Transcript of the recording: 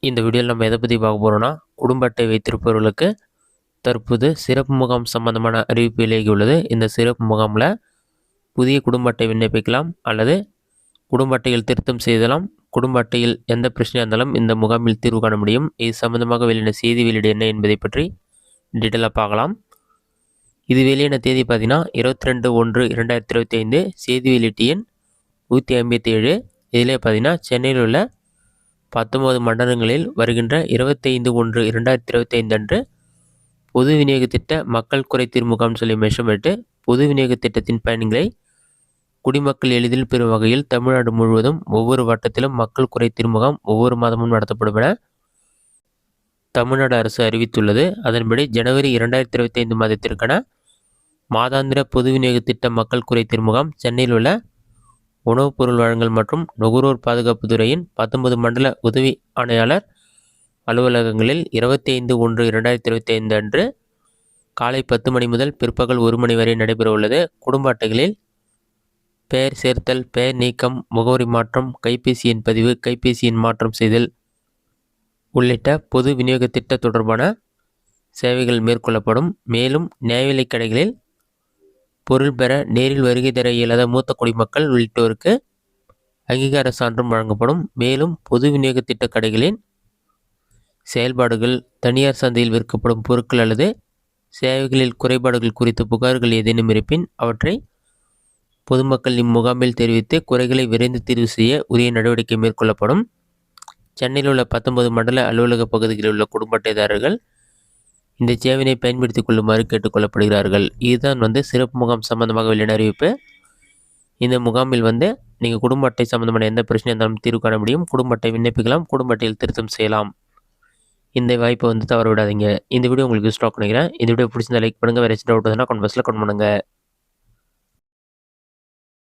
இந்த வீடியோவில் நம்ம எதை பற்றி பார்க்க போகிறோம்னா, குடும்ப அட்டை வைத்திருப்பவர்களுக்கு தற்போது சிறப்பு முகாம் சம்பந்தமான அறிவிப்பு வெளியாகியுள்ளது. இந்த சிறப்பு முகாமில் புதிய குடும்ப அட்டை விண்ணப்பிக்கலாம் அல்லது குடும்ப அட்டையில் திருத்தம் செய்தலாம். குடும்ப அட்டையில் எந்த பிரச்சனையாக இருந்தாலும் இந்த முகாமில் தீர்வு காண முடியும். இது சம்பந்தமாக வெளியான செய்தி வெளியீடு என்ன என்பதை பற்றி டீட்டெயிலாக பார்க்கலாம். இது வெளியான தேதி பார்த்தீங்கன்னா 22/1/2025. செய்தி வெளியீட்டு எண் 157. இதிலே பார்த்தீங்கன்னா சென்னையில் உள்ள 19 மண்டலங்களில் வருகின்ற 25/1/2025 அன்று பொது விநியோக திட்ட மக்கள் குறைதீர் முகாம் சொல்லி மெஷர்மெண்ட்டு பொது விநியோக திட்டத்தின் பயன்களை குடிமக்கள் எளிதில் பெறும் வகையில் தமிழ்நாடு முழுவதும் ஒவ்வொரு வட்டத்திலும் மக்கள் குறைதீர் முகாம் ஒவ்வொரு மாதமும் நடத்தப்படும் என தமிழ்நாடு அரசு அறிவித்துள்ளது. அதன்படி ஜனவரி 2025 மாதத்திற்கான மாதாந்திர பொது விநியோக திட்ட மக்கள் குறைதீர் முகாம் சென்னையில் உள்ள உணவுப் பொருள் வழங்கல் மற்றும் நுகர்வோர் பாதுகாப்பு துறையின் 19 மண்டல உதவி ஆணையாளர் அலுவலகங்களில் 25/1/2025 அன்று காலை 10 மணி முதல் பிற்பகல் 1 மணி வரை நடைபெற உள்ளது. குடும்ப அட்டைகளில் பெயர் சேர்த்தல், பெயர் நீக்கம், முகவரி மாற்றம், கைபேசி எண் பதிவு, கைபேசி எண் மாற்றம் செய்தல் உள்ளிட்ட பொது விநியோக திட்ட தொடர்பான சேவைகள் மேற்கொள்ளப்படும். மேலும் நியாய விலைக் கடைகளில் பொருள் பெற நேரில் வருகை தர இயலாத மூத்த குடிமக்கள் உள்ளிட்டோருக்கு அங்கீகார சான்றும் வழங்கப்படும். மேலும் பொது விநியோக திட்ட கடைகளின் செயல்பாடுகள், தனியார் சந்தையில் விற்கப்படும் பொருட்கள் அல்லது சேவைகளில் குறைபாடுகள் குறித்த புகார்கள் ஏதேனும் இருப்பின் அவற்றை பொதுமக்கள் இம்முகாமில் தெரிவித்து குறைகளை விரைந்து தீர்வு செய்ய உரிய நடவடிக்கை மேற்கொள்ளப்படும். சென்னையில் உள்ள 19 மண்டல அலுவலக பகுதிகளில் உள்ள குடும்ப அட்டைதாரர்கள் இந்த சேவையை பயன்படுத்திக் கொள்ளுமாறு கேட்டுக்கொள்ளப்படுகிறார்கள். இதுதான் சிறப்பு முகாம் சம்பந்தமாக வெளியான அறிவிப்பு. இந்த முகாமில் நீங்கள் குடும்ப அட்டை சம்பந்தமான எந்த பிரச்சனை இருந்தாலும் தீர்வு காண முடியும். குடும்ப அட்டை விண்ணப்பிக்கலாம், குடும்ப அட்டையில் திருத்தம் செய்யலாம். இந்த வாய்ப்பை தவற விடாதீங்க. இந்த வீடியோ உங்களுக்கு ஸ்டாக் நினைக்கிறேன். இந்த வீடியோ பிடிச்சிருந்தா லைக் பண்ணுங்கள். வேறு ஏதாச்சும் டவுட் இருந்தால் கமெண்ட் பாக்ஸில் கமெண்ட் பண்ணுங்கள்.